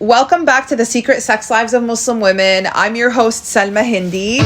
Welcome back to the Secret Sex Lives of Muslim Women. I'm your host, Salma Hindi.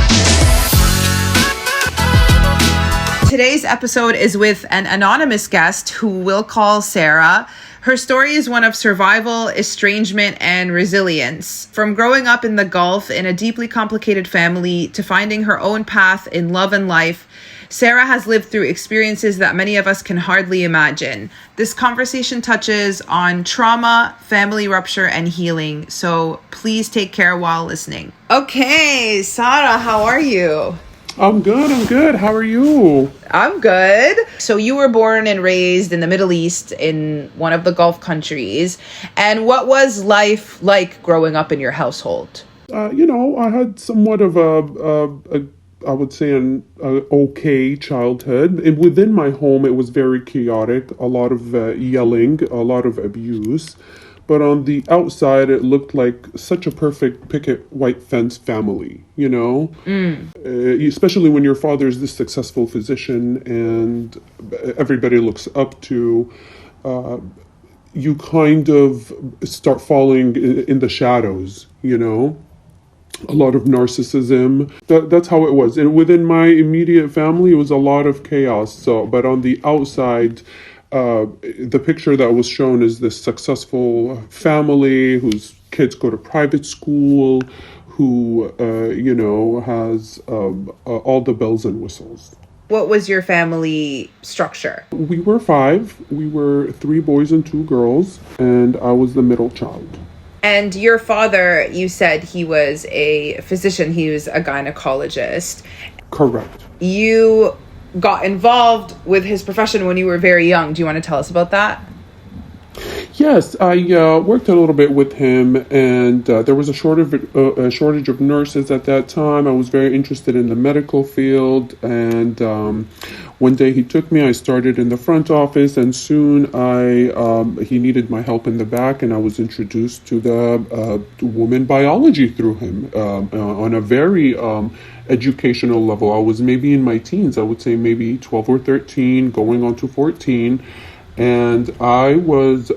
Today's episode is with an anonymous guest who we'll call Sara. Her story is one of survival, estrangement, and resilience. From growing up in the Gulf in a deeply complicated family to finding her own path in love and life, Sara has lived through experiences that many of us can hardly imagine. This conversation touches on trauma, family rupture, and healing, so please take care while listening. Okay, Sara, how are you? I'm good. How are you? I'm good. So you were born and raised in the Middle East in one of the Gulf countries. And what was life like growing up in your household? I had somewhat of I would say an okay childhood. And within my home, it was very chaotic, a lot of yelling, a lot of abuse. But on the outside, it looked like such a perfect picket white fence family, especially when your father is this successful physician and everybody looks up to, you kind of start falling in the shadows, a lot of narcissism. That's how it was. And within my immediate family, it was a lot of chaos. But on the outside, the picture that was shown is this successful family whose kids go to private school, who, has all the bells and whistles. What was your family structure? We were 5. We were 3 boys and 2 girls, and I was the middle child. And your father, you said he was a physician. He was a gynecologist. Correct. You got involved with his profession when you were very young. Do you want to tell us about that? Yes, I worked a little bit with him, and there was a shortage of nurses at that time. I was very interested in the medical field, and one day he took me. I started in the front office, and soon he needed my help in the back, and I was introduced to the woman biology through him on a very educational level. I was maybe in my teens. I would say maybe 12 or 13, going on to 14. And I was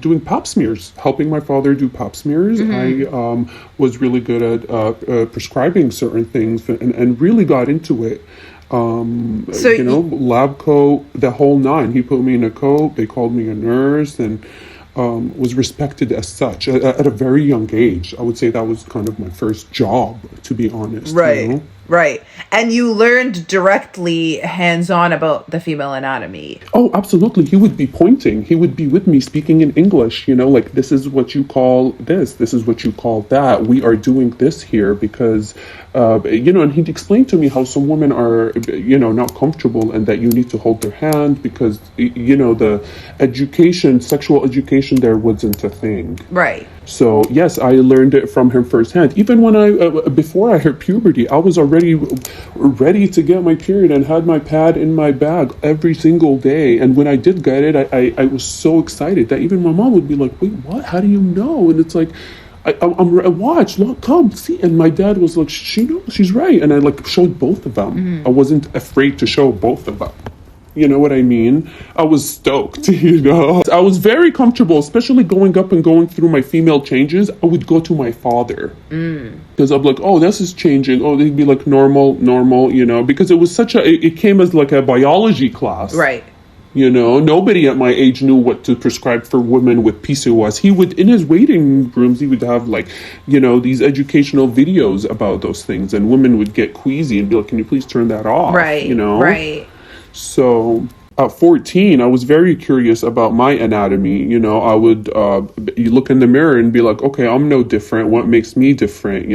doing pap smears, helping my father do pap smears. Mm-hmm. I was really good at prescribing certain things and really got into it. Lab coat, the whole nine. He put me in a coat. They called me a nurse and was respected as such at a very young age. I would say that was kind of my first job, to be honest. Right. Right. And you learned directly hands-on about the female anatomy. Oh, absolutely. He would be pointing. He would be with me speaking in English, like, this is what you call this. This is what you call that. We are doing this here because, and he'd explain to me how some women are, not comfortable and that you need to hold their hand because, the education, sexual education there wasn't a thing. Right. So, yes, I learned it from him firsthand. Even when before I hit puberty, I was already ready to get my period and had my pad in my bag every single day. And when I did get it, I was so excited that even my mom would be like, wait, what? How do you know? And it's like, watch, look, come, see. And my dad was like, she knows, she's right. And I showed both of them. Mm-hmm. I wasn't afraid to show both of them. You know what I mean? I was stoked, I was very comfortable, especially going up and going through my female changes. I would go to my father. Because I'm like, oh, this is changing. Oh, they'd be like normal, because it was it came as like a biology class. Right. Nobody at my age knew what to prescribe for women with PCOS. He would, in his waiting rooms, he would have these educational videos about those things. And women would get queasy and be like, can you please turn that off? Right, right. So at 14, I was very curious about my anatomy. I would you look in the mirror and be like, okay, I'm no different. What makes me different,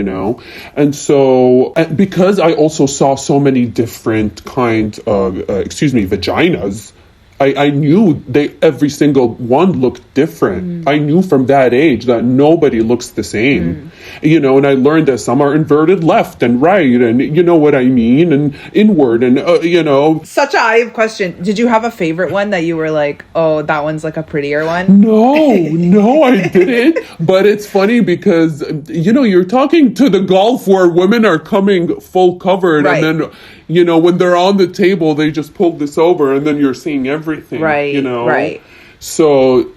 And so because I also saw so many different kind of, vaginas, I knew every single one looked different. I knew from that age that nobody looks the same, and I learned that some are inverted left and right, and you know what I mean, and inward, and Such a I have question. Did you have a favorite one that you were like, oh, that one's like a prettier one? No, I didn't. But it's funny because, you're talking to the Gulf where women are coming full covered, right. And then, when they're on the table, they just pull this over and then you're seeing everything, right, right. So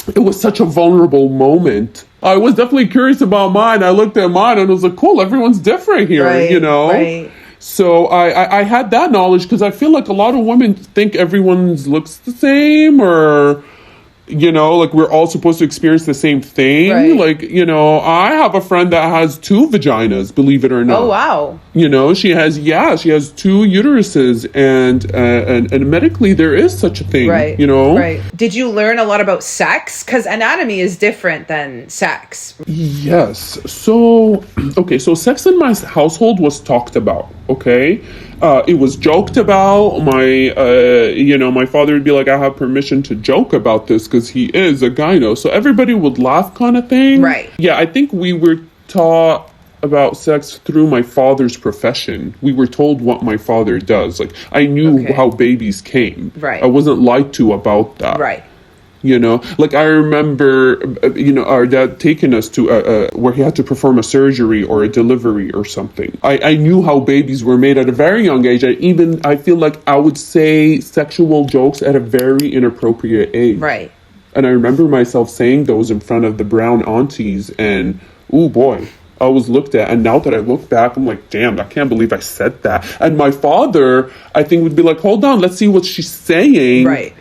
it was such a vulnerable moment I was definitely curious about mine. I looked at mine and was like, cool, everyone's different here, Right, you know? right. So I had that knowledge because I feel like a lot of women think everyone's looks the same, or, you know, like we're all supposed to experience the same thing. Right. Like, you know, I have a friend that has 2 vaginas, believe it or not. Oh, wow. You know, she has 2 uteruses, and medically there is such a thing, Right. you know? Right. Did you learn a lot about sex? Because anatomy is different than sex. Yes. So, okay, so sex in my household was talked about, okay? It was joked about. My father would be like, I have permission to joke about this because he is a gyno. So everybody would laugh kind of thing. Right. Yeah, I think we were taught about sex through my father's profession. We were told what my father does. Like, I knew Okay. how babies came. Right. I wasn't lied to about that. Right. You know, like I remember, our dad taking us to where he had to perform a surgery or a delivery or something. I knew how babies were made at a very young age. I feel like I would say sexual jokes at a very inappropriate age. Right. And I remember myself saying those in front of the brown aunties, and oh boy, I was looked at. And now that I look back, I'm like, damn, I can't believe I said that. And my father, I think, would be like, hold on, let's see what she's saying. Right.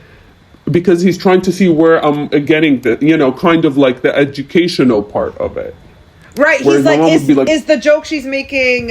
Because he's trying to see where I'm getting the, kind of like the educational part of it. Right. Where He's my like, mom would be like, is the joke she's making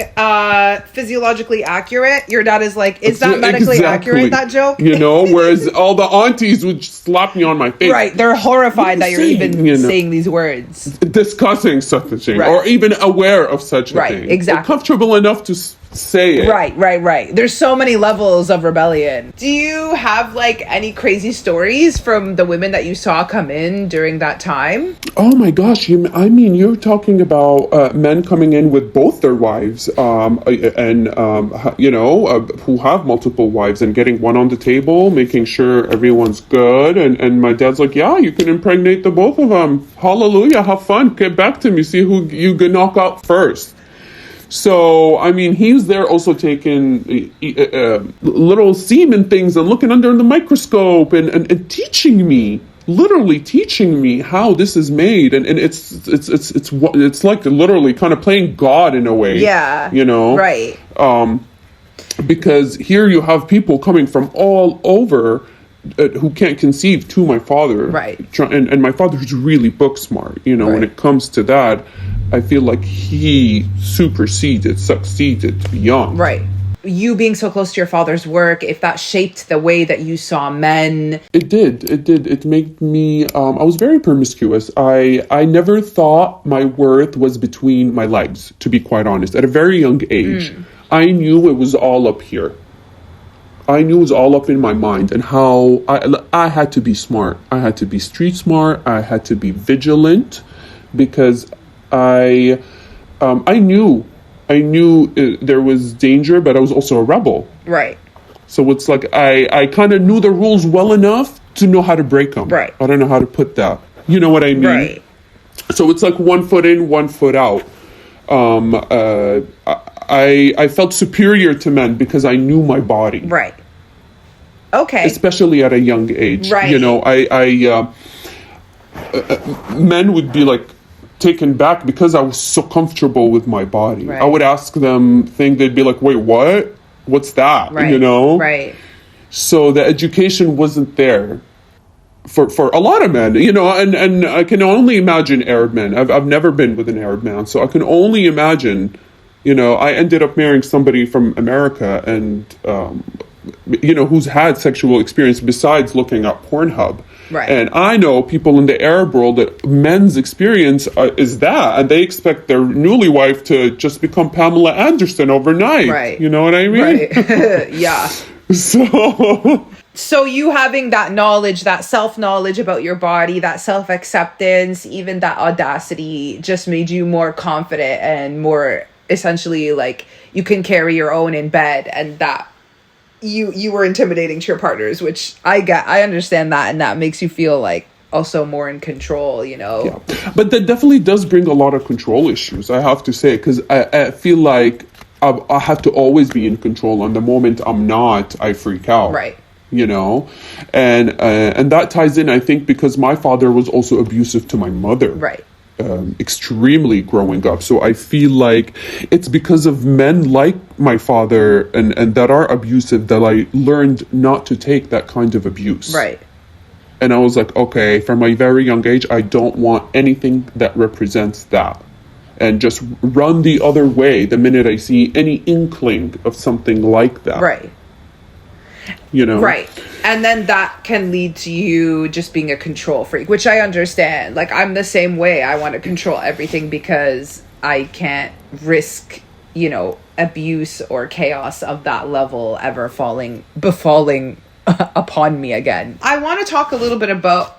physiologically accurate? Your dad is like, is that medically exactly. accurate, that joke? Whereas all the aunties would slap me on my face. Right. They're horrified that you're saying, even saying these words. Discussing such a thing. Right. Or even aware of such a Right, thing. exactly. Or comfortable enough to say it. Right. There's so many levels of rebellion. Do you have like any crazy stories from the women that you saw come in during that time? Oh my gosh, you're talking about men coming in with both their wives, who have multiple wives and getting one on the table, making sure everyone's good. And my dad's like, yeah, you can impregnate the both of them. Hallelujah, have fun. Get back to me, see who you can knock out first. So, he's there also taking little semen things and looking under the microscope and teaching me, literally teaching me how this is made. And it's like literally kind of playing God in a way. Yeah. Right. Because here you have people coming from all over who can't conceive to my father. Right. And my father's really book smart, when Right. it comes to that. I feel like he succeeded beyond. Right. You being so close to your father's work, if that shaped the way that you saw men. It did. It made me, I was very promiscuous. I never thought my worth was between my legs, to be quite honest. At a very young age, I knew it was all up here. I knew it was all up in my mind, and how I had to be smart. I had to be street smart. I had to be vigilant, because I knew there was danger, but I was also a rebel. Right. So it's like I kind of knew the rules well enough to know how to break them. Right. I don't know how to put that. You know what I mean? Right. So it's like 1 foot in, 1 foot out. I felt superior to men because I knew my body. Right. Okay. Especially at a young age. Right. Men would be like taken back because I was so comfortable with my body. Right. I would ask them things, they'd be like, wait, what? What's that? Right. Right. So the education wasn't there for a lot of men, and I can only imagine Arab men. I've never been with an Arab man, so I can only imagine, I ended up marrying somebody from America, and, who's had sexual experience besides looking at Pornhub. Right. And I know people in the Arab world that men's experience is that, and they expect their newly wife to just become Pamela Anderson overnight. Right. You know what I mean? Right. Yeah. So you having that knowledge, that self-knowledge about your body, that self-acceptance, even that audacity just made you more confident and more essentially like you can carry your own in bed, and that you were intimidating to your partners, which I understand that, and that makes you feel like also more in control, Yeah. But that definitely does bring a lot of control issues, I have to say, because I feel like I have to always be in control, and the moment I'm not, I freak out. Right. And that ties in, I think, because my father was also abusive to my mother. Right. extremely growing up. So I feel like it's because of men like my father and that are abusive that I learned not to take that kind of abuse. Right. And I was like, okay, from a very young age, I don't want anything that represents that. And just run the other way the minute I see any inkling of something like that. Right. You know? Right. And then that can lead to you just being a control freak, which I understand. Like, I'm the same way. I want to control everything because I can't risk, abuse or chaos of that level ever befalling upon me again. I want to talk a little bit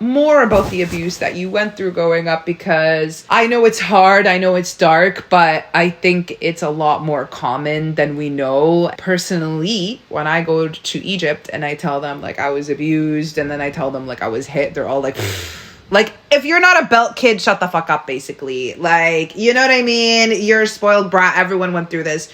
more about the abuse that you went through growing up, because I know it's hard, I know it's dark, but I think it's a lot more common than we know. Personally, when I go to Egypt and I tell them like I was abused, and then I tell them like I was hit, they're all like like, if you're not a belt kid, shut the fuck up, basically. Like, you know what I mean? You're a spoiled brat. Everyone went through this.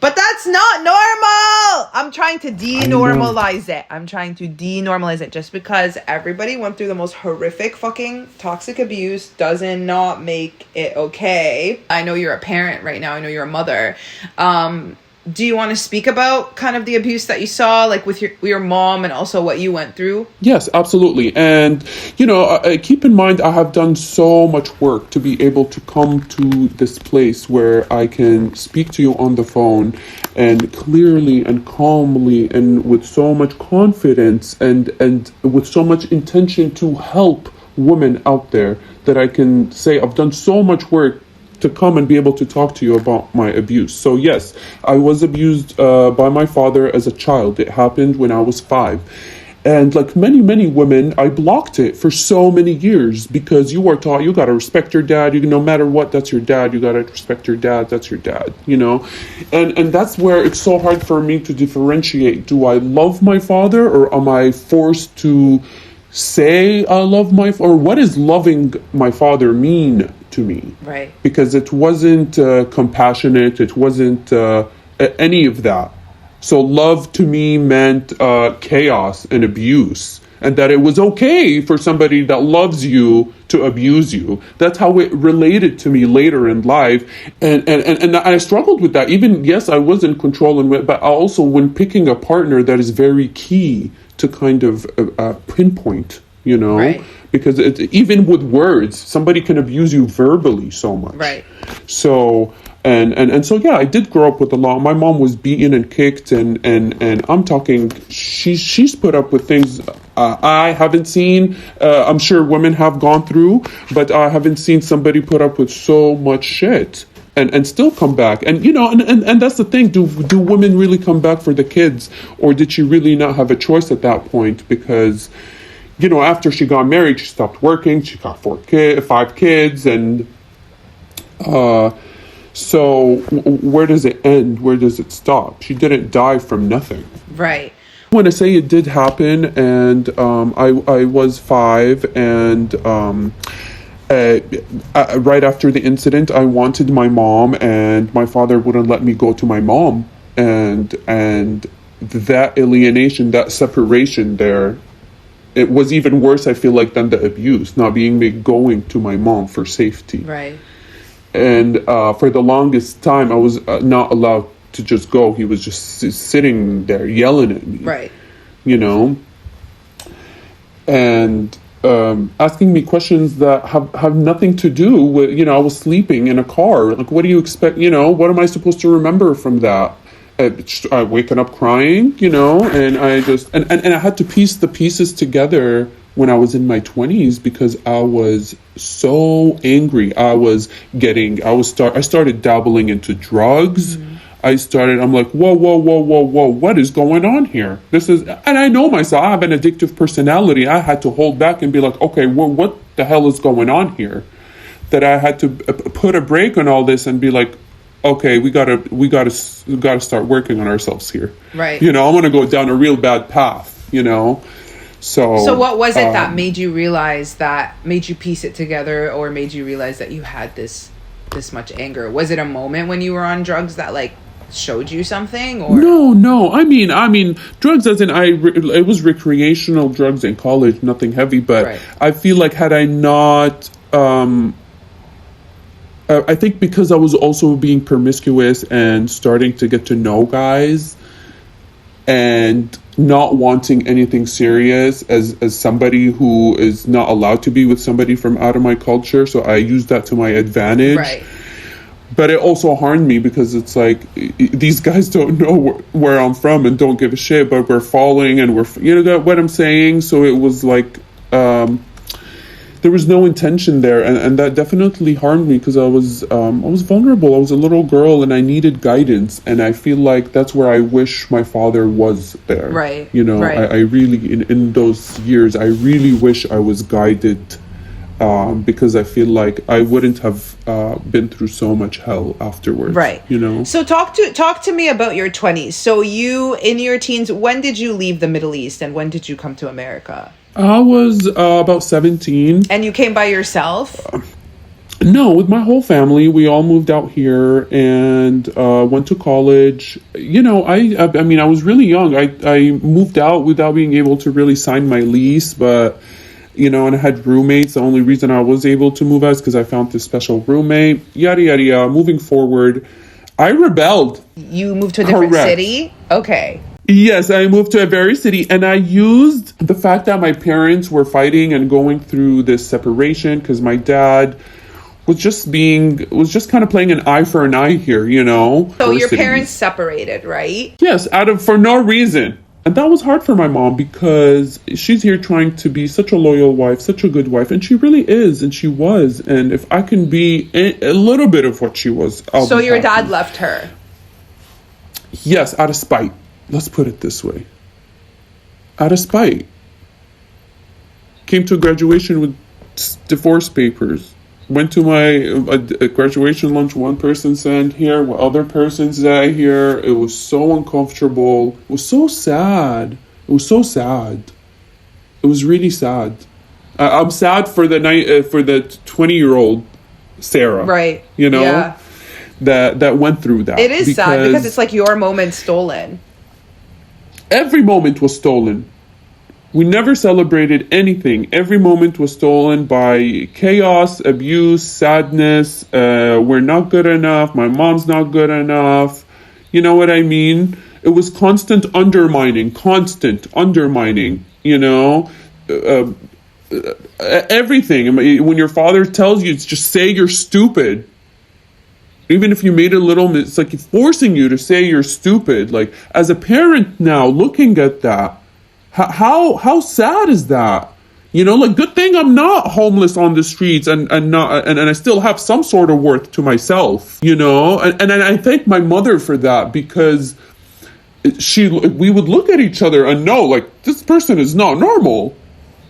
But that's not normal. I'm trying to denormalize it. I'm trying to denormalize it. Just because everybody went through the most horrific fucking toxic abuse doesn't not make it okay. I know you're a parent right now. I know you're a mother. Do you want to speak about kind of the abuse that you saw, like with your mom, and also what you went through? Yes, absolutely. And, keep in mind, I have done so much work to be able to come to this place where I can speak to you on the phone and clearly and calmly and with so much confidence and with so much intention to help women out there, that I can say I've done so much work to come and be able to talk to you about my abuse. So yes, I was abused by my father as a child. It happened when I was 5. And like many women, I blocked it for so many years, because you are taught you gotta respect your dad. No matter what, that's your dad. You gotta respect your dad. That's your dad. And that's where it's so hard for me to differentiate. Do I love my father, or am I forced to say I love or what does loving my father mean to me? Right. Because it wasn't compassionate. It wasn't any of that. So love to me meant chaos and abuse, and that it was okay for somebody that loves you to abuse you. That's how it related to me later in life. And I struggled with that. Even, yes, I was in control, but also when picking a partner, that is very key to kind of pinpoint, Right. Because even with words, somebody can abuse you verbally so much. Right. So, and so, yeah, I did grow up with a lot. My mom was beaten and kicked, and I'm talking, she's put up with things I haven't seen. I'm sure women have gone through, but I haven't seen somebody put up with so much shit and still come back. And, and that's the thing. Do women really come back for the kids, or did she really not have a choice at that point? Because, after she got married, she stopped working. She got 5 kids, and so where does it end? Where does it stop? She didn't die from nothing. Right. When I say it did happen, and I was 5, and right after the incident, I wanted my mom, and my father wouldn't let me go to my mom, and that alienation, that separation there, it was even worse, I feel like, than the abuse, not being going to my mom for safety. Right. And for the longest time, I was not allowed to just go. He was just sitting there yelling at me. Right. And asking me questions that have nothing to do with, I was sleeping in a car. Like, what do you expect? What am I supposed to remember from that? Waking up crying, and I just, and I had to piece the pieces together when I was in my 20s, because I was so angry. I started dabbling into drugs. Mm-hmm. I'm like, whoa, what is going on here? And I know myself, I have an addictive personality. I had to hold back and be like, okay, well, what the hell is going on here? That I had to put a break on all this and be like, okay, we gotta start working on ourselves here. Right. I'm gonna go down a real bad path, So what was it that made you piece it together, or made you realize that you had this much anger? Was it a moment when you were on drugs that like showed you something? Or no, I mean drugs as in it was recreational drugs in college, nothing heavy, but right. I feel like had I not I think because I was also being promiscuous and starting to get to know guys and not wanting anything serious as somebody who is not allowed to be with somebody from out of my culture. So I used that to my advantage. Right. But it also harmed me because it's like, these guys don't know where I'm from and don't give a shit, but we're falling and you know what I'm saying? So it was like, there was no intention there, and that definitely harmed me because I was vulnerable. I was a little girl and I needed guidance, and I feel like that's where I wish my father was there. Right. You know, right. I really, in those years, I really wish I was guided, because I feel like I wouldn't have been through so much hell afterwards. Right. You know. So talk to me about your 20s. So you, in your teens, when did you leave the Middle East and when did you come to America? I was about 17. And you came by yourself? No, with my whole family. We all moved out here and went to college. You know, I mean, I was really young. I moved out without being able to really sign my lease, but, you know, and I had roommates. The only reason I was able to move out is because I found this special roommate. Yada, yada, yada. Moving forward, I rebelled. You moved to a different city? Okay. Yes, I moved to a very city, and I used the fact that my parents were fighting and going through this separation because my dad was just kind of playing an eye for an eye here, you know. So your parents separated, right? Yes, for no reason. And that was hard for my mom because she's here trying to be such a loyal wife, such a good wife, and she really is, and she was. And if I can be a little bit of what she was, I'll be your happy. Dad left her? Yes, out of spite. Let's put it this way. Out of spite. Came to graduation with divorce papers. Went to my graduation lunch. One person sent here, what other person said here. It was so uncomfortable. It was so sad. It was so sad. It was really sad. I'm sad for the 20-year-old Sara. Right. You know? Yeah. That went through that. It is sad because it's like your moment stolen. Every moment was stolen. We never celebrated anything. Every moment was stolen by chaos, abuse, sadness. We're not good enough. My mom's not good enough. You know what I mean? It was constant undermining, you know? Everything. When your father tells you, just say you're stupid. Even if you made a little, it's like forcing you to say you're stupid. Like, as a parent now, looking at that, how sad is that? You know, like, good thing I'm not homeless on the streets and I still have some sort of worth to myself, you know? And I thank my mother for that because we would look at each other and know, like, this person is not normal.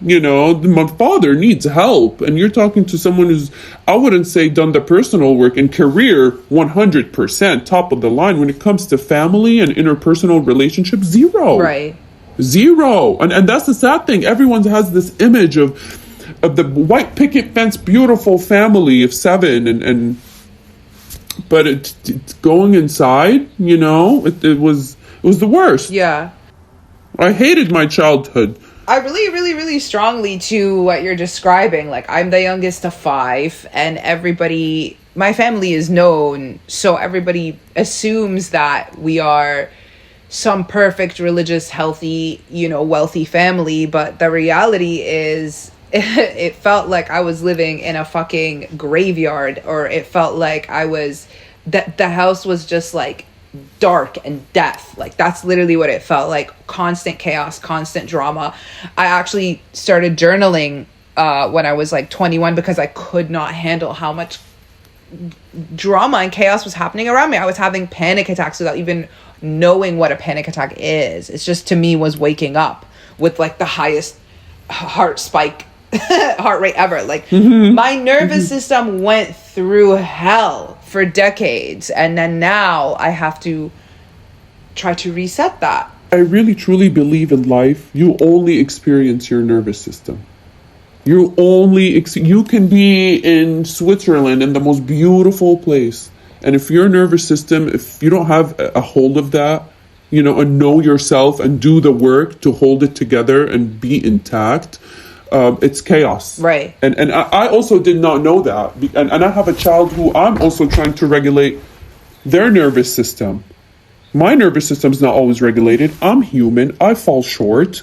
You know, my father needs help. And you're talking to someone who's, I wouldn't say done the personal work and career 100% top of the line. When it comes to family and interpersonal relationships, zero. Right. Zero. And that's the sad thing. Everyone has this image of the white picket fence, beautiful family of 7. But it's going inside, you know, it was the worst. Yeah. I hated my childhood. I really strongly to what you're describing. Like, I'm the youngest of 5 and my family is known. So everybody assumes that we are some perfect, religious, healthy, you know, wealthy family. But the reality is it felt like I was living in a fucking graveyard, or it felt like the house was just like dark and death. Like, that's literally what it felt like. Constant chaos, constant drama. I actually started journaling when I was like 21 because I could not handle how much drama and chaos was happening around me. I was having panic attacks without even knowing what a panic attack is. It's just, to me, was waking up with like the highest heart rate ever. Like, my nervous system went through hell for decades, and then now I have to try to reset that. I really truly believe in life, you only experience your nervous system. You can be in Switzerland, in the most beautiful place, and if your nervous system, if you don't have a hold of that, you know, and know yourself and do the work to hold it together and be intact, it's chaos. Right. And I also did not know that. And I have a child who I'm also trying to regulate their nervous system. My nervous system's not always regulated. I'm human. I fall short,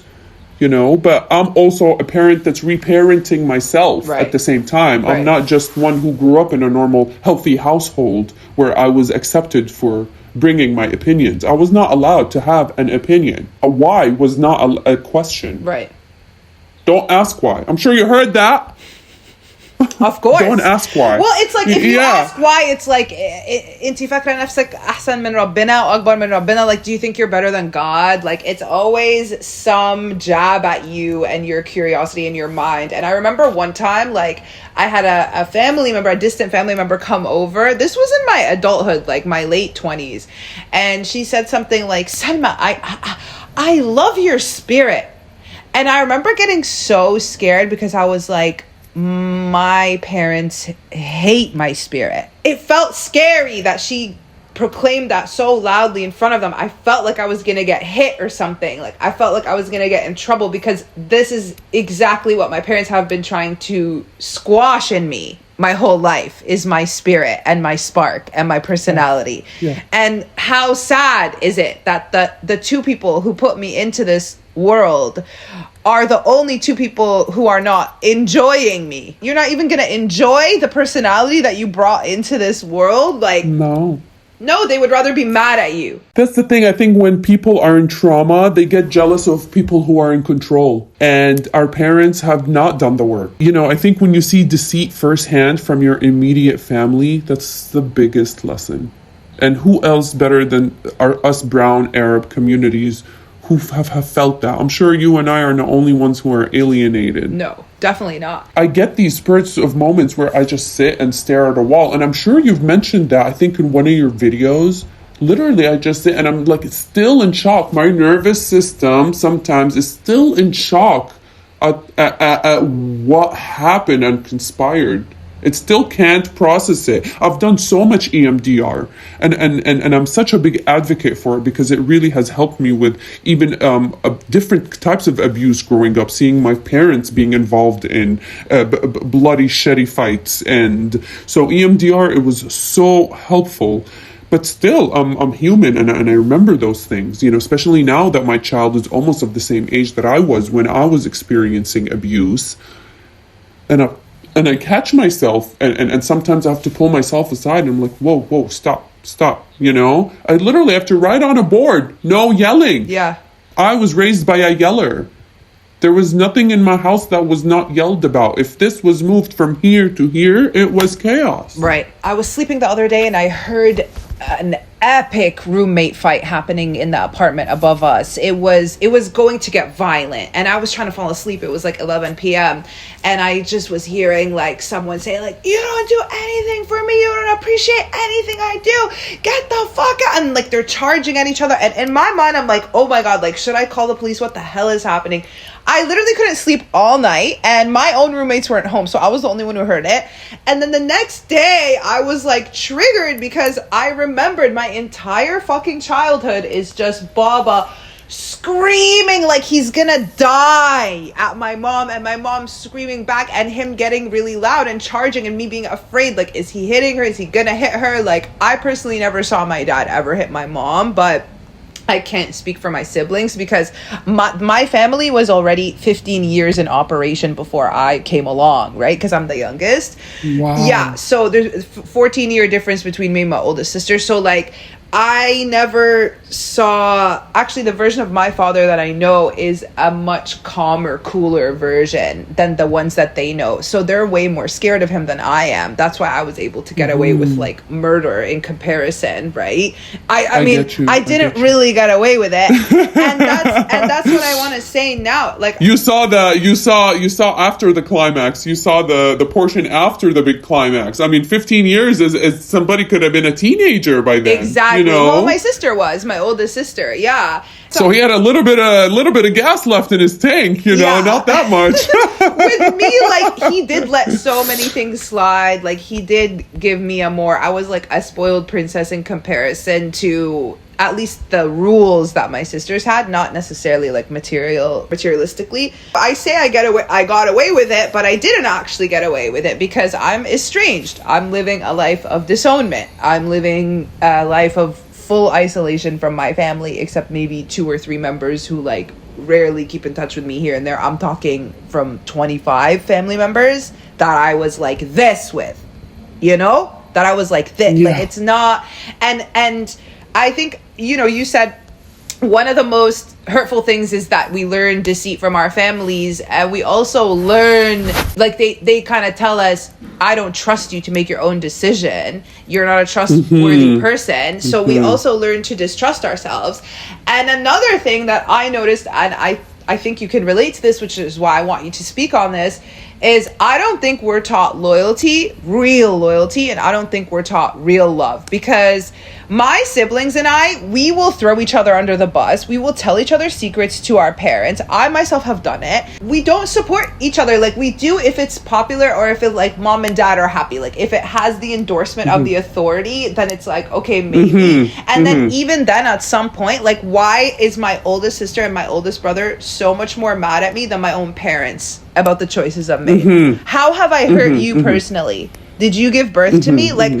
but I'm also a parent that's reparenting myself at the same time. Right. I'm not just one who grew up in a normal, healthy household where I was accepted for bringing my opinions. I was not allowed to have an opinion. A why was not a question. Right. Don't ask why. I'm sure you heard that. Of course. Don't ask why. Well, it's like, if you ask why, it's like, انتي فاكرة نفسك أحسن من ربنا أو أكبر من ربنا? Like, do you think you're better than God? Like, it's always some jab at you and your curiosity in your mind. And I remember one time, like, I had a family member, a distant family member come over. This was in my adulthood, like my late 20s. And she said something like, Salma, I love your spirit. And I remember getting so scared because I was like, my parents hate my spirit. It felt scary that she proclaimed that so loudly in front of them. I felt like I was gonna get hit or something. Like, I felt like I was gonna get in trouble because this is exactly what my parents have been trying to squash in me my whole life, is my spirit and my spark and my personality. Yeah. And how sad is it that the two people who put me into this world are the only two people who are not enjoying me. You're not even gonna enjoy the personality that you brought into this world. Like, No, they would rather be mad at you. that's the thing. I think when people are in trauma, they get jealous of people who are in control. And our parents have not done the work. I think when you see deceit firsthand from your immediate family, that's the biggest lesson. And who else better than us brown Arab communities who have felt that? I'm sure you and I are the only ones who are alienated. No, definitely not. I get these spurts of moments where I just sit and stare at a wall. And I'm sure you've mentioned that, I think, in one of your videos. Literally, I just sit and I'm like still in shock. My nervous system sometimes is still in shock at what happened and conspired. It still can't process it. I've done so much EMDR, and I'm such a big advocate for it because it really has helped me with even different types of abuse growing up, seeing my parents being involved in bloody, shitty fights. And so EMDR, it was so helpful. But still, I'm human, and I remember those things, especially now that my child is almost of the same age that I was when I was experiencing abuse. And I catch myself, and sometimes I have to pull myself aside, and I'm like, whoa, stop. I literally have to write on a board, no yelling. Yeah. I was raised by a yeller. There was nothing in my house that was not yelled about. If this was moved from here to here, it was chaos. Right. I was sleeping the other day and I heard an epic roommate fight happening in the apartment above us. It was going to get violent, and I was trying to fall asleep. It was like 11 p.m. and I just was hearing like someone say like, you don't do anything for me, you don't appreciate anything I do, get the fuck out. And like they're charging at each other, and in my mind I'm like, oh my god, like, should I call the police? What the hell is happening? I literally couldn't sleep all night, and my own roommates weren't home, so I was the only one who heard it. And then the next day, I was like triggered because I remembered my entire fucking childhood is just Baba screaming like he's gonna die at my mom, and my mom screaming back, and him getting really loud and charging, and me being afraid, like, is he hitting her? Is he gonna hit her? Like, I personally never saw my dad ever hit my mom, but I can't speak for my siblings because my family was already 15 years in operation before I came along, right? Because I'm the youngest. Wow. Yeah, so there's a 14-year difference between me and my oldest sister. So, like, I never saw... Actually, the version of my father that I know is a much calmer, cooler version than the ones that they know. So they're way more scared of him than I am. That's why I was able to get away with, like, murder in comparison, right? I mean, I didn't really get away with it. And that's what I want to say now. Like, you saw after the climax. You saw the portion after the big climax. I mean, 15 years is somebody could have been a teenager by then. Exactly. Well, my sister was my oldest sister. Yeah. So he had a little bit of gas left in his tank, not that much. With me, like, he did let so many things slide. Like, he did give me I was like a spoiled princess in comparison to at least the rules that my sisters had, not necessarily like materialistically. I say I got away with it, but I didn't actually get away with it because I'm estranged. I'm living a life of disownment. I'm living a life of full isolation from my family, except maybe 2 or 3 members who like rarely keep in touch with me here and there. I'm talking from 25 family members that I was like this with, you know, that I was like this. Yeah. Like it's not, and I think, you know, you said one of the most hurtful things is that we learn deceit from our families, and we also learn, like they kind of tell us, I don't trust you to make your own decision. You're not a trustworthy person. So we also learn to distrust ourselves. And another thing that I noticed, and I think you can relate to this, which is why I want you to speak on this, is I don't think we're taught loyalty, real loyalty, and I don't think we're taught real love, because my siblings and I, we will throw each other under the bus. We will tell each other secrets to our parents. I myself have done it. We don't support each other like we do if it's popular, or if it like mom and dad are happy. Like if it has the endorsement of the authority, then it's like, okay, maybe. And then even then at some point, like why is my oldest sister and my oldest brother so much more mad at me than my own parents about the choices I've made? How have I hurt you personally? Did you give birth to me? Like,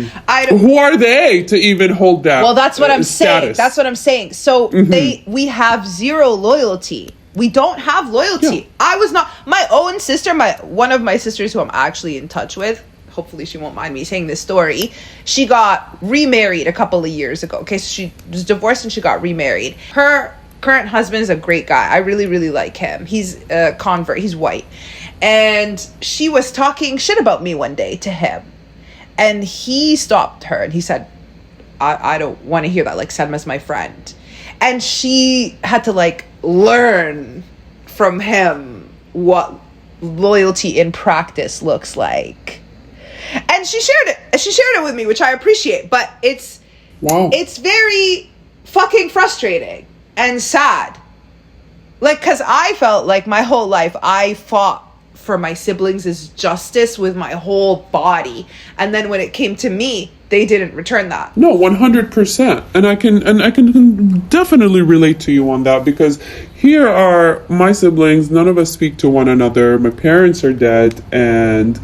who are they to even hold that? Well, that's what I'm saying. Status. That's what I'm saying. So we have zero loyalty. We don't have loyalty. Yeah. I was not, my own sister, one of my sisters who I'm actually in touch with, hopefully she won't mind me saying this story, she got remarried a couple of years ago. Okay, so she was divorced and she got remarried. Her current husband is a great guy. I really, really like him. He's a convert. He's white. And she was talking shit about me one day to him. And he stopped her and he said, I don't want to hear that. Like, Selma's my friend. And she had to like learn from him what loyalty in practice looks like. And she shared it with me, which I appreciate. But it's very fucking frustrating and sad. Like, because I felt like my whole life I fought for my siblings' justice with my whole body, and then when it came to me, they didn't return that. No, 100%. And I can definitely relate to you on that, because here are my siblings. None of us speak to one another. My parents are dead, and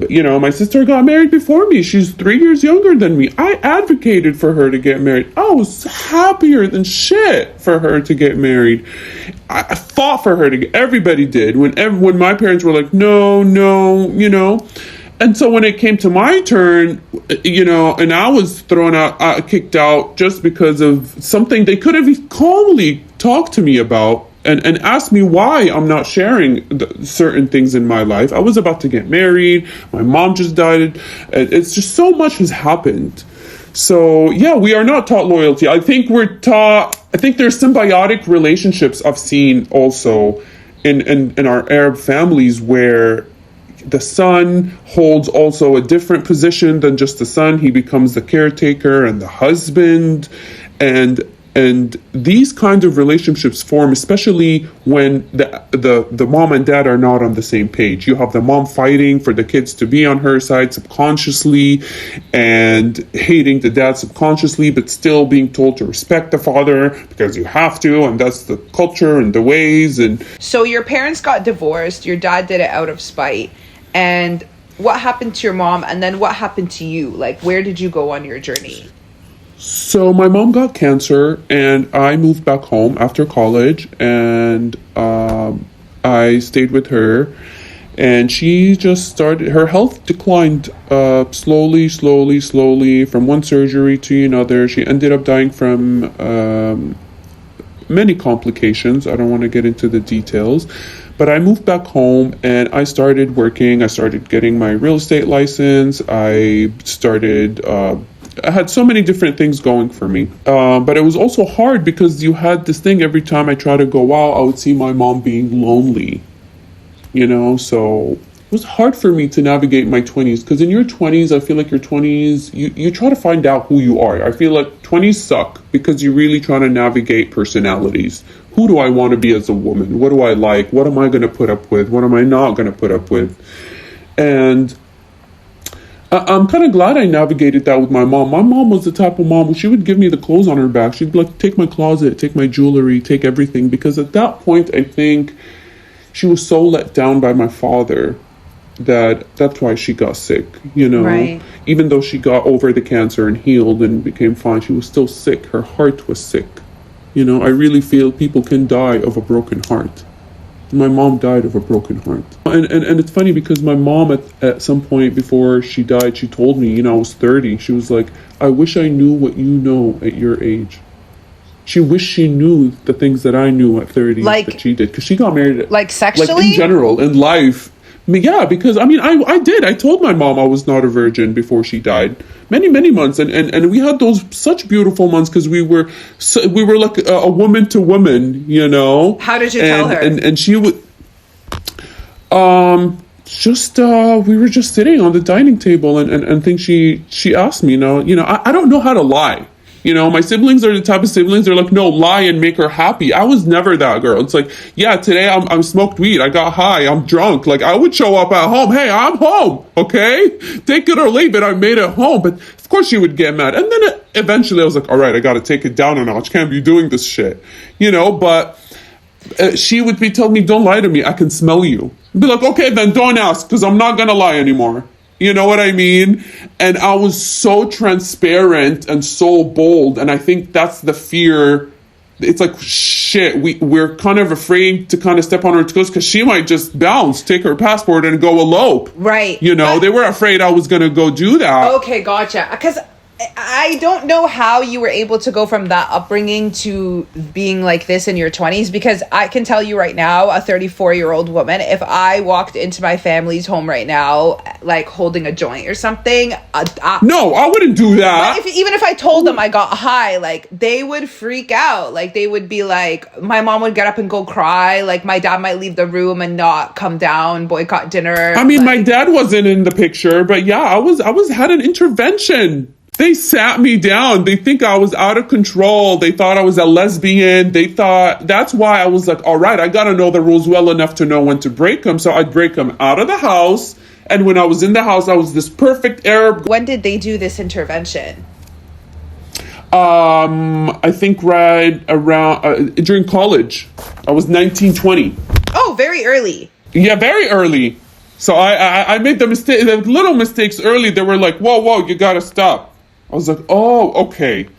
you know, my sister got married before me. She's 3 years younger than me. I advocated for her to get married. I was happier than shit for her to get married. I fought for her to everybody did. When my parents were like, no, you know. And so when it came to my turn, you know, and I was thrown out, kicked out just because of something they could have calmly talked to me about and asked me why I'm not sharing certain things in my life. I was about to get married. My mom just died. It's just so much has happened. So yeah, we are not taught loyalty. I think there's symbiotic relationships I've seen also in our Arab families where the son holds also a different position than just the son. He becomes the caretaker and the husband, and these kinds of relationships form, especially when the mom and dad are not on the same page. You have the mom fighting for the kids to be on her side subconsciously and hating the dad subconsciously, but still being told to respect the father because you have to, and that's the culture and the ways. And so your parents got divorced. Your dad did it out of spite. And what happened to your mom? And then what happened to you? Like, where did you go on your journey? So my mom got cancer, and I moved back home after college, and I stayed with her, and she just started, her health declined slowly from one surgery to another. She ended up dying from many complications. I don't want to get into the details. But I moved back home and I started working. I started getting my real estate license. I had so many different things going for me. But it was also hard because you had this thing every time I tried to go out, I would see my mom being lonely, you know? So it was hard for me to navigate my 20s, because in your 20s, I feel like your 20s, you try to find out who you are. I feel like 20s suck because you really try to navigate personalities. Who do I want to be as a woman? What do I like? What am I going to put up with? What am I not going to put up with? And I'm kind of glad I navigated that with my mom. My mom was the type of mom who she would give me the clothes on her back. She'd be like, take my closet, take my jewelry, take everything. Because at that point, I think she was so let down by my father that's why she got sick, you know. Right. Even though she got over the cancer and healed and became fine, she was still sick. Her heart was sick. You know, I really feel people can die of a broken heart. My mom died of a broken heart. And it's funny because my mom at some point before she died, she told me, you know, I was 30. She was like, I wish I knew what you know at your age. She wished she knew the things that I knew at 30 that she did. Because she got married. Like sexually? Like in general, in life. I mean, yeah, because I mean, I did. I told my mom I was not a virgin before she died. Many months, and we had those such beautiful months because we were like a woman to woman, you know. How did you tell her? And she would, just we were just sitting on the dining table, and think she asked me, you know, I don't know how to lie. You know, my siblings are the type of siblings, they're like, no, lie and make her happy. I was never that girl. It's like, yeah, today I'm smoked weed. I got high. I'm drunk. Like, I would show up at home. Hey, I'm home. Okay? Take it or leave it. I made it home. But of course she would get mad. And then eventually I was like, all right, I got to take it down a notch. Can't be doing this shit. You know, but she would be telling me, don't lie to me. I can smell you. I'd be like, okay, then don't ask because I'm not going to lie anymore. You know what I mean? And I was so transparent and so bold. And I think that's the fear. It's like, shit, we're kind of afraid to kind of step on her toes because she might just bounce, take her passport and go elope. Right. You know, they were afraid I was going to go do that. Okay, gotcha. Because I don't know how you were able to go from that upbringing to being like this in your 20s, because I can tell you right now, a 34-year-old woman, if I walked into my family's home right now, like holding a joint or something, no, I wouldn't do that. But even if I told them I got high, like they would freak out. Like they would be like, my mom would get up and go cry. Like my dad might leave the room and not come down, boycott dinner. I mean, my dad wasn't in the picture, but yeah, I had an intervention. They sat me down. They think I was out of control. They thought I was a lesbian. They thought, that's why I was like, all right, I got to know the rules well enough to know when to break them. So I'd break them out of the house. And when I was in the house, I was this perfect Arab. When did they do this intervention? I think right around, during college. I was 19, 20. Oh, very early. Yeah, very early. So I made the little mistakes early. They were like, whoa, you got to stop. I was like, oh, okay.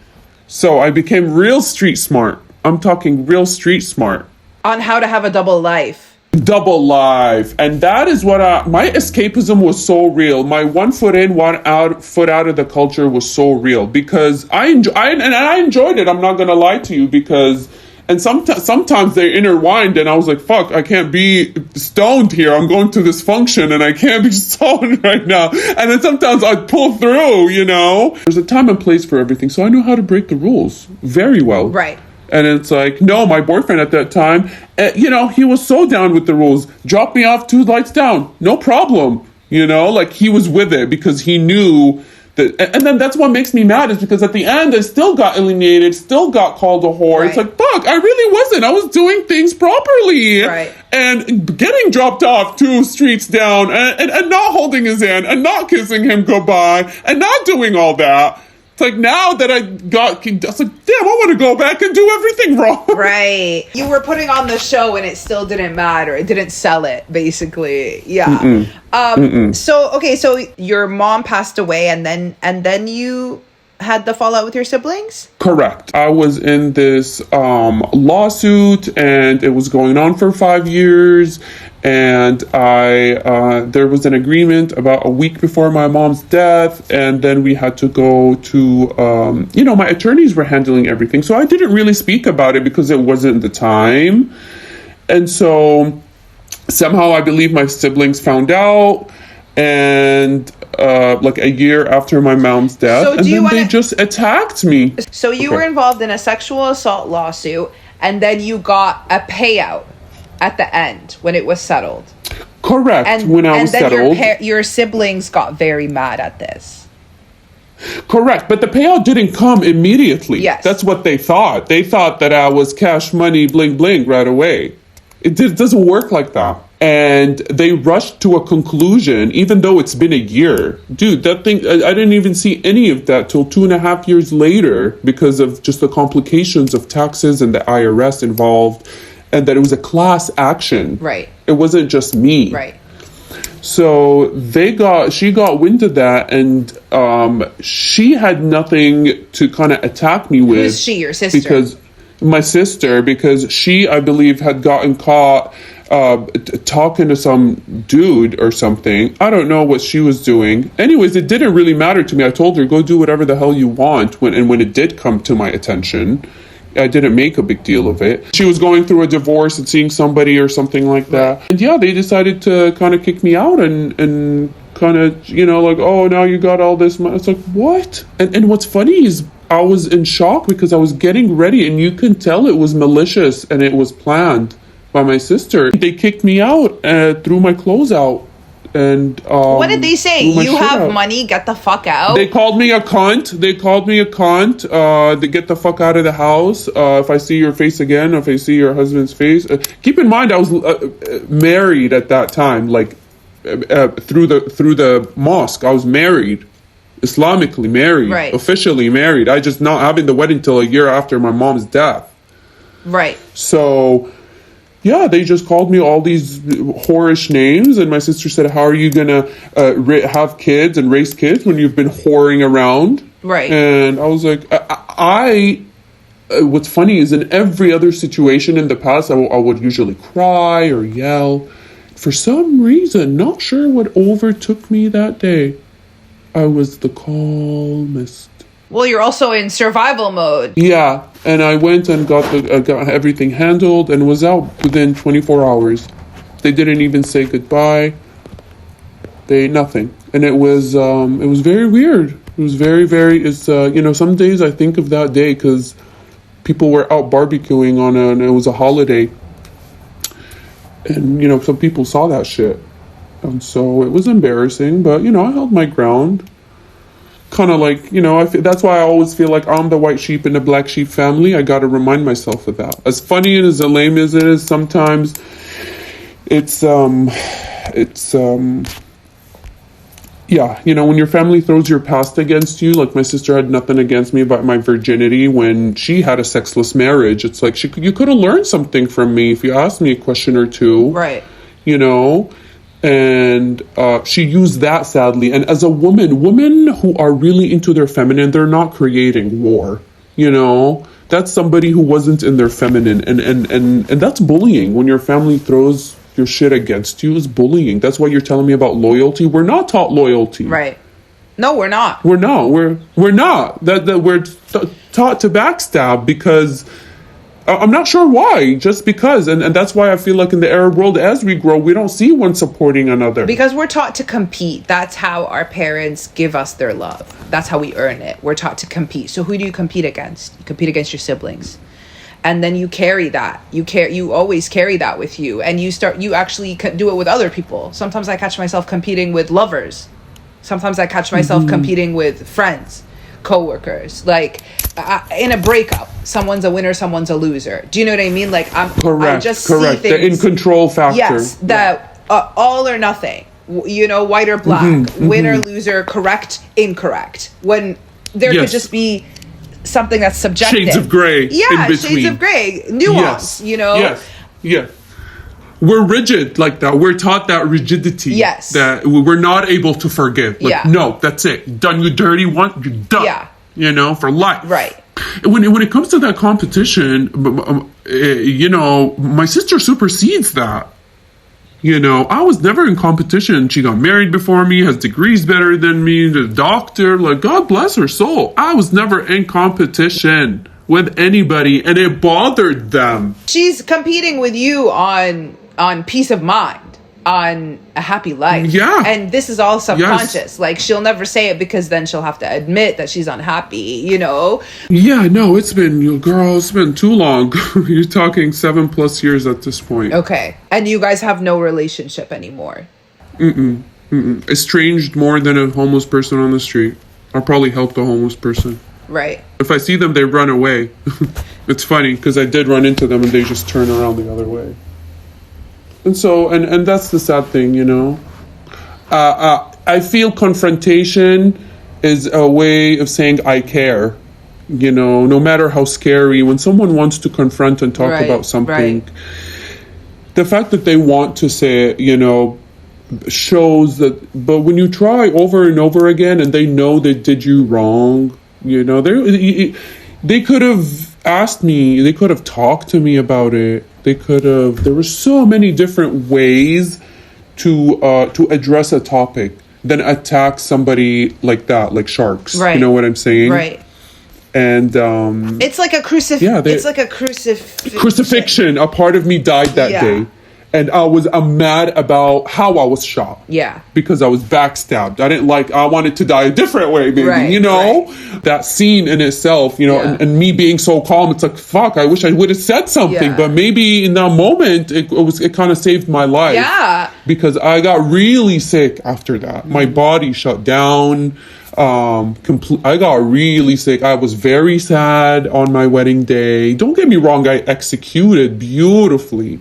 So I became real street smart. I'm talking real street smart. On how to have a double life. Double life. And that is what my escapism was so real. My 1 foot in, 1 foot out of the culture was so real because I enjoyed it. I'm not going to lie to you because... And sometimes they intertwined, and I was like, fuck, I can't be stoned here. I'm going to this function, and I can't be stoned right now. And then sometimes I'd pull through, you know? There's a time and place for everything, so I know how to break the rules very well. Right. And it's like, no, my boyfriend at that time, you know, he was so down with the rules. Drop me off 2 lights down. No problem. You know, like he was with it because he knew... And then that's what makes me mad is because at the end I still got alienated, still got called a whore. Right. It's like, fuck, I really wasn't. I was doing things properly. Right. And getting dropped off 2 streets down and not holding his hand and not kissing him goodbye and not doing all that. It's like now that I was like, damn, I want to go back and do everything wrong. Right. You were putting on the show and it still didn't matter. It didn't sell it, basically. Yeah. So your mom passed away and then you had the fallout with your siblings? Correct. I was in this lawsuit and it was going on for 5 years. And there was an agreement about a week before my mom's death. And then we had to go to, my attorneys were handling everything. So I didn't really speak about it because it wasn't the time. And so somehow I believe my siblings found out. And like a year after my mom's death. They just attacked me. So you were involved in a sexual assault lawsuit. And then you got a payout at the end when it was settled. Correct. When I was settled. Your siblings got very mad at this. Correct. But the payout didn't come immediately. Yes. That's what they thought. They thought that I was cash money, bling, bling right away. It doesn't work like that. And they rushed to a conclusion, even though it's been a year. Dude, that thing, I didn't even see any of that till 2.5 years later because of just the complications of taxes and the IRS involved, and that it was a class action. Right. It wasn't just me. Right. So she got wind of that, and she had nothing to kind of attack me with. Who's she, your sister? Because my sister, because she, I believe, had gotten caught talking to some dude or something. I don't know what she was doing. Anyways, it didn't really matter to me. I told her, go do whatever the hell you want. When it did come to my attention, I didn't make a big deal of it. She was going through a divorce and seeing somebody or something like that. And yeah, they decided to kind of kick me out and kind of, like, oh, now you got all this money. It's like, what? And what's funny is I was in shock because I was getting ready, and you can tell it was malicious and it was planned by my sister. They kicked me out, threw my clothes out, and what did they say? You have money, get the fuck out. They called me a cunt. They get the fuck out of the house. If I see your face again, if I see your husband's face. Keep in mind, I was married at that time, like through the mosque. I was married, Islamically married, right. Officially married. I just not having the wedding till a year after my mom's death. Right. So yeah, they just called me all these whorish names, and my sister said, how are you gonna have kids and raise kids when you've been whoring around? Right. And I was like, what's funny is in every other situation in the past, I would usually cry or yell. For some reason, not sure what overtook me that day, I was the calmest. Well, you're also in survival mode. Yeah, and I went and got everything handled and was out within 24 hours. They didn't even say goodbye. Nothing. And it was very weird. It was very, very, some days I think of that day because people were out barbecuing and it was a holiday. And, some people saw that shit. And so it was embarrassing, but, I held my ground. Kind of like, that's why I always feel like I'm the white sheep in the black sheep family. I got to remind myself of that. As funny and as lame as it is, sometimes yeah, when your family throws your past against you, like my sister had nothing against me about my virginity when she had a sexless marriage. It's like you could have learned something from me if you asked me a question or two. Right. And she used that, sadly. And as a women who are really into their feminine, they're not creating war. That's somebody who wasn't in their feminine. And that's bullying. When your family throws your shit against you, is bullying. That's why you're telling me about loyalty. We're not taught loyalty. Right. No, we're not. We're not. We're not. That we're taught to backstab because I'm not sure why, just because. And that's why I feel like in the Arab world, as we grow, we don't see one supporting another. Because we're taught to compete. That's how our parents give us their love. That's how we earn it. We're taught to compete. So who do you compete against? You compete against your siblings. And then you carry that. You always carry that with you. And you actually do it with other people. Sometimes I catch myself competing with lovers. Sometimes I catch myself competing with friends, coworkers. Like in a breakup, someone's a winner, someone's a loser. Do you know what I mean? Like I just see things. The in control factor. Yes, that all or nothing. White or black, winner, loser, correct, incorrect. When there could just be something that's subjective. Shades of gray. Yeah, in between. Shades of gray. Nuance. Yes. We're rigid like that. We're taught that rigidity. Yes. That we're not able to forgive. No, that's it. Done you dirty once, you're done. Yeah. For life. Right. When it comes to that competition, my sister supersedes that. I was never in competition. She got married before me, has degrees better than me, the doctor, like, God bless her soul. I was never in competition with anybody, and it bothered them. She's competing with you on peace of mind, on a happy life. Yeah. And this is all subconscious. Yes. Like, she'll never say it because then she'll have to admit that she's unhappy, Yeah, no, it's been too long. You're talking 7+ years at this point. Okay. And you guys have no relationship anymore? Estranged more than a homeless person on the street. I'll probably help the homeless person. Right. If I see them, they run away. It's funny because I did run into them and they just turn around the other way. And so, and that's the sad thing, you know. I feel confrontation is a way of saying I care. You know, no matter how scary, when someone wants to confront and talk about something, the fact that they want to say it, you know, shows that. But when you try over and over again and they know they did you wrong, you know, they could have asked me, they could have talked to me about it. They could have, there were so many different ways to address a topic than attack somebody like that, like sharks. Right. You know what I'm saying? Right. And it's like a it's like a crucifixion. A part of me died that day. And I'm mad about how I was shot. Yeah. Because I was backstabbed. I wanted to die a different way, maybe, you know? That scene in itself, you know, and me being so calm, it's like, fuck, I wish I would have said something. But maybe in that moment, it kind of saved my life. Yeah. Because I got really sick after that. My body shut down. I got really sick. I was very sad on my wedding day. Don't get me wrong, I executed beautifully.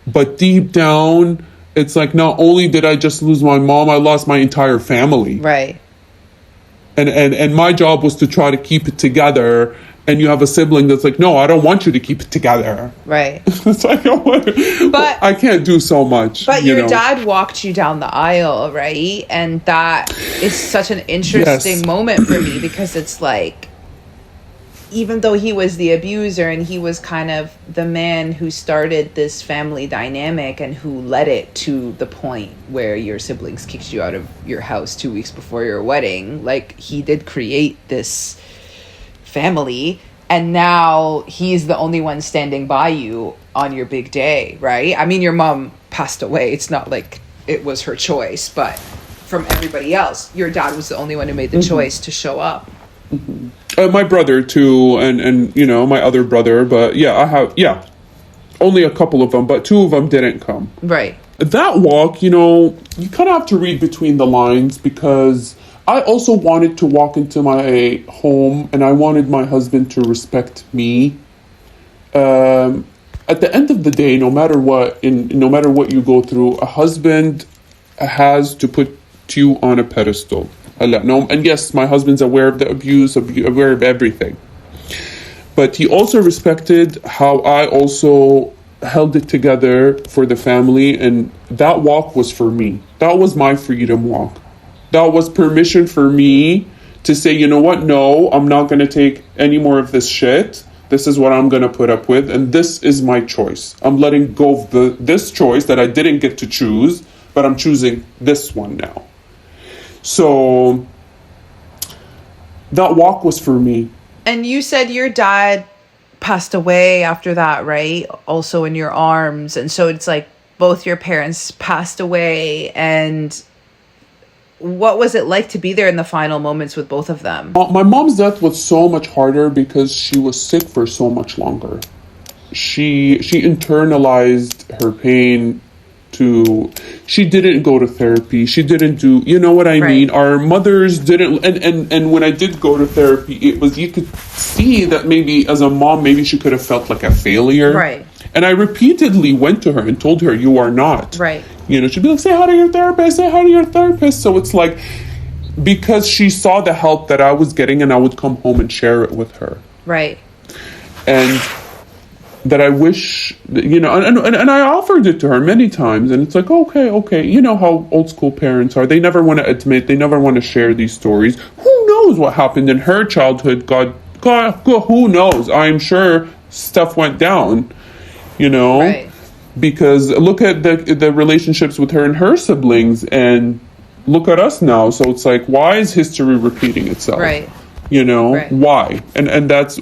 But deep down, it's like, not only did I just lose my mom, I lost my entire family. Right. And my job was to try to keep it together. And you have a sibling that's like, no, I don't want you to keep it together. Right. It's like, but I can't do so much. But your dad walked you down the aisle, right? And that is such an interesting moment for me, because it's like, even though he was the abuser and he was kind of the man who started this family dynamic and who led it to the point where your siblings kicked you out of your house 2 weeks before your wedding, like, he did create this family, and now he's the only one standing by you on your big day, right? I mean, your mom passed away. It's not like it was her choice, but from everybody else, your dad was the only one who made the choice to show up. My brother too, and you know, my other brother, but I have only a couple of them, but 2 of them didn't come. Right. That walk, you know, you kind of have to read between the lines, because I also wanted to walk into my home and I wanted my husband to respect me. At the end of the day, no matter what you go through, a husband has to put you on a pedestal. No, and yes, my husband's aware of the abuse, aware of everything. But he also respected how I also held it together for the family, and that walk was for me. That was my freedom walk. That was permission for me to say, you know what, no, I'm not going to take any more of this shit. This is what I'm going to put up with, and this is my choice. I'm letting go of this choice that I didn't get to choose, but I'm choosing this one now. So that walk was for me. And you said your dad passed away after that, right? Also in your arms. And so it's like both your parents passed away. And what was it like to be there in the final moments with both of them? My mom's death was so much harder because she was sick for so much longer. She internalized her pain. She didn't go to therapy. She didn't do, you know what I mean? Our mothers didn't, and when I did go to therapy, it was, you could see that maybe as a mom, maybe she could have felt like a failure. Right. And I repeatedly went to her and told her, you are not. Right. You know, she'd be like, say hi to your therapist, say hi to your therapist. So it's like, because she saw the help that I was getting, and I would come home and share it with her. Right. And that I wish, you know, and I offered it to her many times, and it's like, okay, you know how old school parents are. They never want to admit, they never want to share these stories. Who knows what happened in her childhood? God, who knows? I'm sure stuff went down, you know, right. Because look at the relationships with her and her siblings, and look at us now. So it's like, why is history repeating itself? Right. You know, why? And that's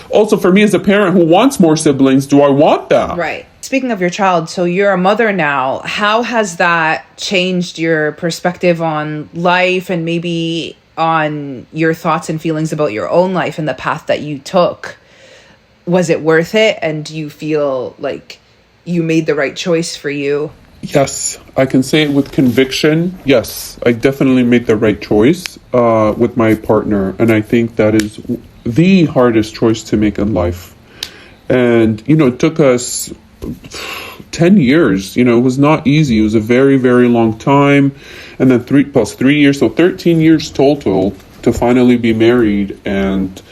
also for me as a parent who wants more siblings, do I want that? Right. Speaking of your child, so you're a mother now. How has that changed your perspective on life, and maybe on your thoughts and feelings about your own life and the path that you took? Was it worth it? And do you feel like you made the right choice for you? Yes, I can say it with conviction. Yes, I definitely made the right choice with my partner. And I think that is the hardest choice to make in life. And, you know, it took us 10 years. You know, it was not easy. It was a very, very long time. And then 3 plus 3 years, so 13 years total to finally be married. And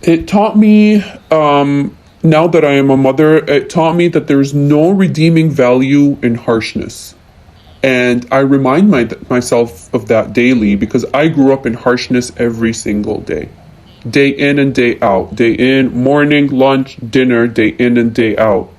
it taught me, now that I am a mother, it taught me that there's no redeeming value in harshness. And I remind myself of that daily, because I grew up in harshness every single day. Day in and day out. Day in, morning, lunch, dinner, day in and day out.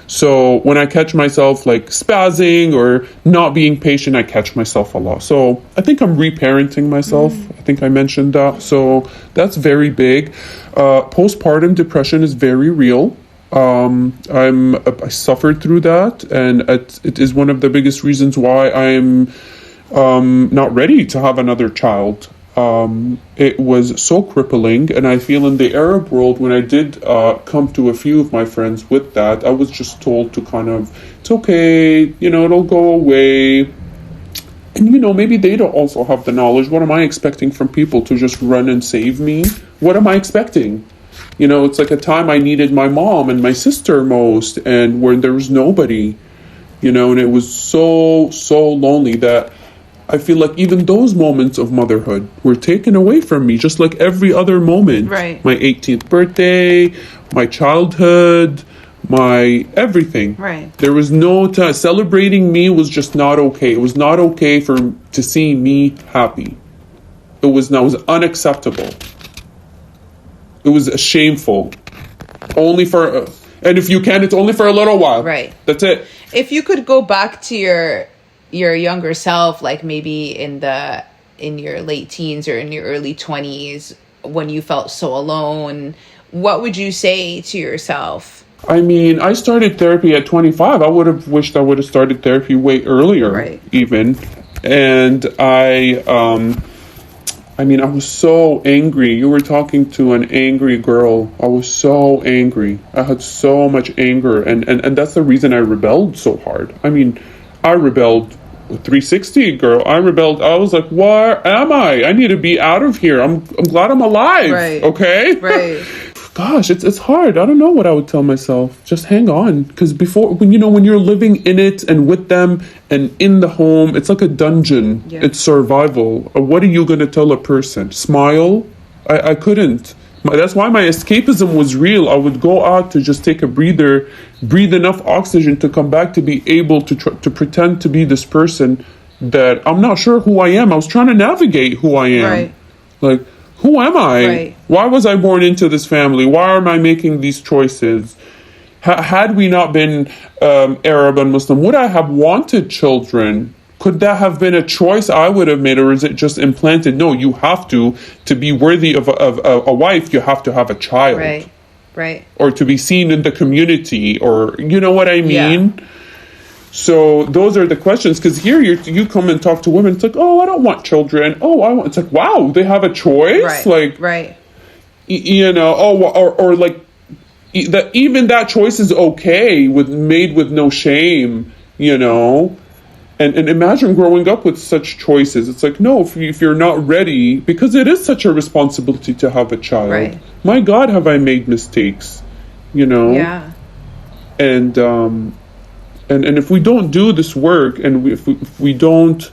So when I catch myself like spazzing or not being patient, I catch myself a lot. So I think I'm reparenting myself. I think I mentioned that. So that's very big. Postpartum depression is very real. I suffered through that, and it is one of the biggest reasons why I'm not ready to have another child. It was so crippling, and I feel in the Arab world, when I did come to a few of my friends with that, I was just told to kind of, it's okay, you know, it'll go away. And, you know, maybe they don't also have the knowledge. What am I expecting from people to just run and save me? What am I expecting? You know, it's like a time I needed my mom and my sister most, and where there was nobody, you know, and it was so, so lonely that I feel like even those moments of motherhood were taken away from me, just like every other moment. Right. My 18th birthday, my childhood, my everything. Right. There was no time. Celebrating me was just not okay. It was not okay to see me happy. It was unacceptable. It was shameful. Only for, and if you can, it's only for a little while. Right. That's it. If you could go back to your younger self, like maybe in your late teens or in your early 20s, when you felt so alone, what would you say to yourself? I mean, I started therapy at 25. I would have wished I would have started therapy way earlier, right, even. And I was so angry. You were talking to an angry girl. I was so angry. I had so much anger. And that's the reason I rebelled so hard. I mean, I rebelled with 360, girl. I rebelled. I was like, where am I? I need to be out of here. I'm glad I'm alive. Right. Okay? Right. Gosh, it's hard. I don't know what I would tell myself. Just hang on. Because when you're living in it and with them and in the home, it's like a dungeon. Yeah. It's survival. What are you going to tell a person? Smile? I couldn't. That's why my escapism was real. I would go out to just take a breather, breathe enough oxygen to come back to be able to pretend to be this person that I'm not sure who I am. I was trying to navigate who I am. Right. Like, who am I? Right. Why was I born into this family? Why am I making these choices? Had we not been Arab and Muslim, would I have wanted children? Could that have been a choice I would have made, or is it just implanted? No, you have to be worthy of a wife, you have to have a child. Right, right. Or to be seen in the community, or you know what I mean? Yeah. So those are the questions, because here you come and talk to women, it's like, oh, I don't want children. Oh, it's like, wow, they have a choice? Right, like, right. You know, or like, that even that choice is okay, made with no shame, you know? And imagine growing up with such choices. It's like, no, if you're not ready, because it is such a responsibility to have a child. Right. My God, have I made mistakes, you know? Yeah. And if we don't do this work, and if we don't,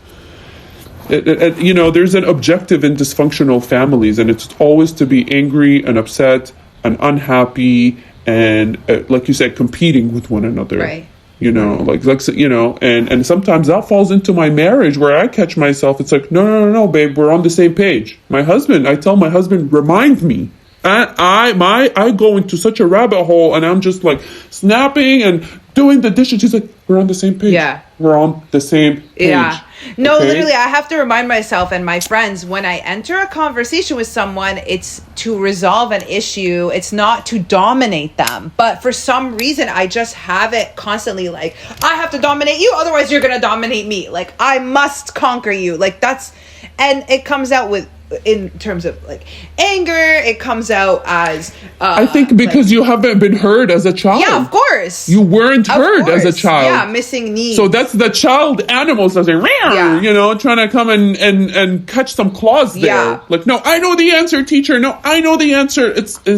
you know, there's an objective in dysfunctional families, and it's always to be angry and upset and unhappy and, like you said, competing with one another. Right. You know, like you know, and sometimes that falls into my marriage where I catch myself. It's like, no, babe, we're on the same page. I tell my husband, remind me. I go into such a rabbit hole, and I'm just like snapping and doing the dishes. He's like, we're on the same page. Yeah. We're on the same page. Yeah. No, okay? Literally, I have to remind myself and my friends, when I enter a conversation with someone, it's to resolve an issue. It's not to dominate them. But for some reason, I just have it constantly like, I have to dominate you, otherwise you're going to dominate me. Like, I must conquer you. Like, And it comes out with, in terms of like anger, it comes out as I think because you haven't been heard as a child. Yeah, of course. You weren't heard as a child. Yeah, missing needs. So that's the child animals that say, trying to come and catch some claws there. Yeah. Like, no, I know the answer, teacher. No, I know the answer.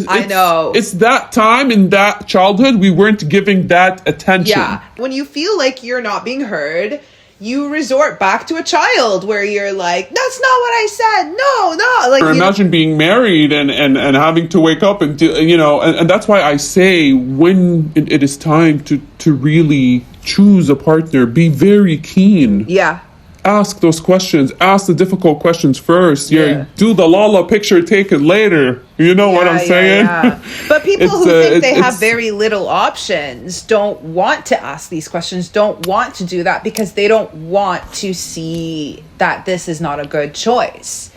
I know. It's that time in that childhood, we weren't giving that attention. Yeah. When you feel like you're not being heard, you resort back to a child where you're like, that's not what I said. No. Like, or imagine being married and having to wake up and and that's why I say when it is time to really choose a partner, be very keen. Yeah. Ask those questions. Ask the difficult questions first. Yeah. Do the Lala picture taken later. You know what I'm saying? Yeah. But people who think they have very little options don't want to ask these questions, don't want to do that because they don't want to see that this is not a good choice.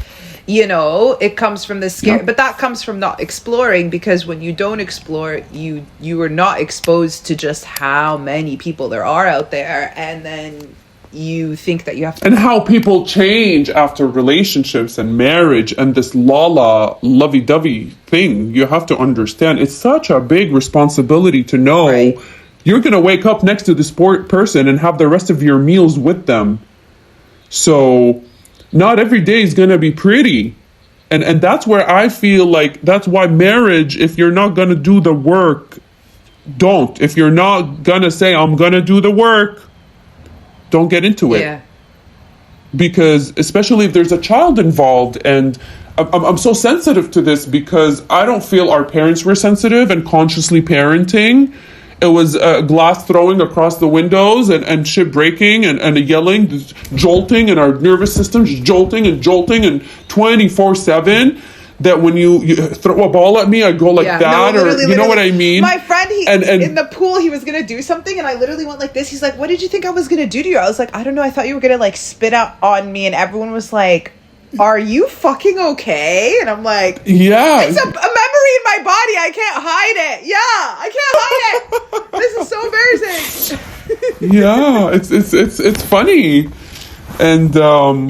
It comes from the scare, but that comes from not exploring, because when you don't explore, you are not exposed to just how many people there are out there, and then you think that you have to... And how people change after relationships and marriage and this Lala lovey-dovey thing. You have to understand, it's such a big responsibility to know you're going to wake up next to this person and have the rest of your meals with them. So not every day is going to be pretty. And that's where I feel like that's why marriage, if you're not going to do the work, don't. If you're not going to say, I'm going to do the work, don't get into it. Yeah. Because especially if there's a child involved, and I'm so sensitive to this because I don't feel our parents were sensitive and consciously parenting. It was glass throwing across the windows and shit breaking and yelling, jolting, and our nervous system just jolting and 24/7. That when you throw a ball at me, I go like that, or you know what I mean? My friend, in the pool, he was gonna do something, and I literally went like this. He's like, "What did you think I was gonna do to you?" I was like, "I don't know. I thought you were gonna like spit out on me," and everyone was like, "Are you fucking okay?" And I'm like, "Yeah, it's a memory in my body. I can't hide it. Yeah, I can't hide it. This is so embarrassing." Yeah, it's funny. And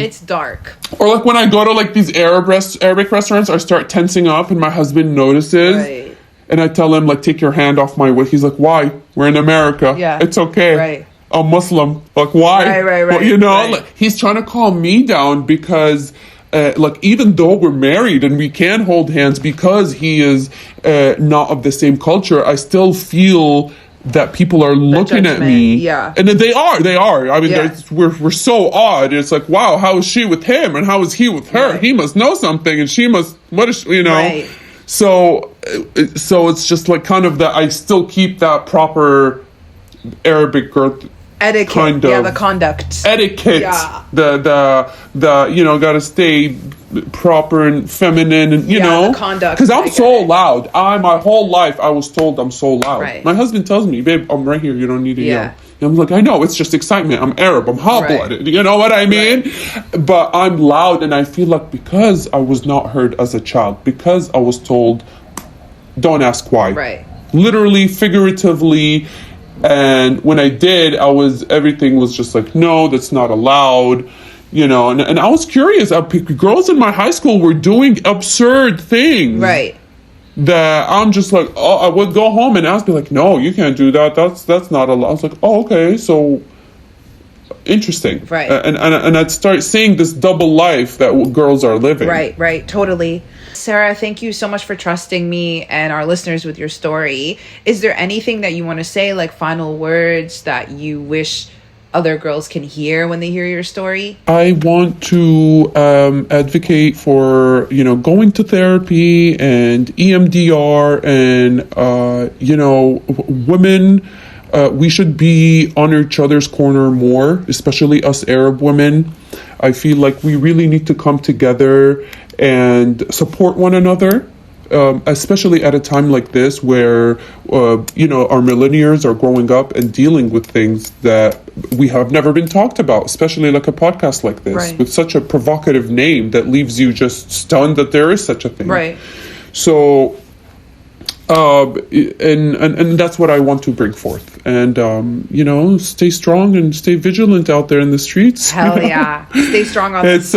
it's dark. Or like when I go to like these Arabic restaurants, I start tensing up, and my husband notices. Right. And I tell him, like, take your hand off my waist. He's like, why? We're in America. Yeah. It's okay. Right. I'm Muslim. Like, why? Right. Well, like, he's trying to calm me down because, like, even though we're married and we can hold hands because he is not of the same culture, I still feel that people are looking at me. Yeah. And then they are. I mean, we're so odd. It's like, wow, how is she with him? And how is he with her? Right. He must know something, and she must, what is, Right. So it's just like kind of that I still keep that proper Arabic girl etiquette, kind of the conduct, etiquette, the gotta stay proper and feminine, and the conduct, because I'm so loud. My whole life I was told I'm so loud. Right. My husband tells me, babe, I'm right here, you don't need to yell. And I'm like, I know, it's just excitement. I'm Arab, I'm hot-blooded, you know what I mean? Right. But I'm loud, and I feel like because I was not heard as a child, because I was told, don't ask why. Right. Literally, figuratively. And when I did, everything was just like, no, that's not allowed, and I was curious. Girls in my high school were doing absurd things. Right. That I'm just like, I would go home and ask me like, no, you can't do that. That's not allowed. I was like, oh, okay, so interesting. Right. And I'd start seeing this double life that girls are living. Right, totally. Sara, thank you so much for trusting me and our listeners with your story. Is there anything that you want to say, like final words that you wish other girls can hear when they hear your story? I want to advocate for, going to therapy and EMDR and, women. We should be on each other's corner more, especially us Arab women. I feel like we really need to come together and support one another, especially at a time like this where, our millennials are growing up and dealing with things that we have never been talked about, especially like a podcast like this, with such a provocative name that leaves you just stunned that there is such a thing. Right. So And that's what I want to bring forth. And stay strong and stay vigilant out there in the streets. Hell yeah, stay strong on this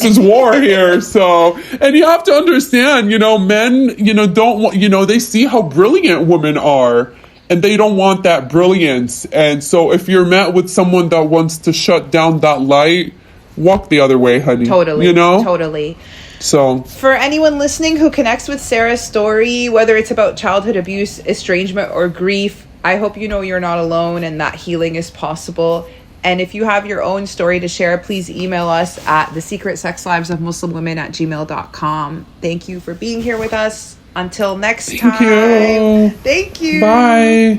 is war here. So, and you have to understand, men, don't want, they see how brilliant women are, and they don't want that brilliance. And so, if you're met with someone that wants to shut down that light, walk the other way, honey. Totally, totally. So, for anyone listening who connects with Sara's story, whether it's about childhood abuse, estrangement, or grief, I hope you know you're not alone and that healing is possible. And if you have your own story to share, please email us at thesecretsexlivesofmuslimwomen@gmail.com. Thank you for being here with us. Until next time. Thank you. Thank you. Bye.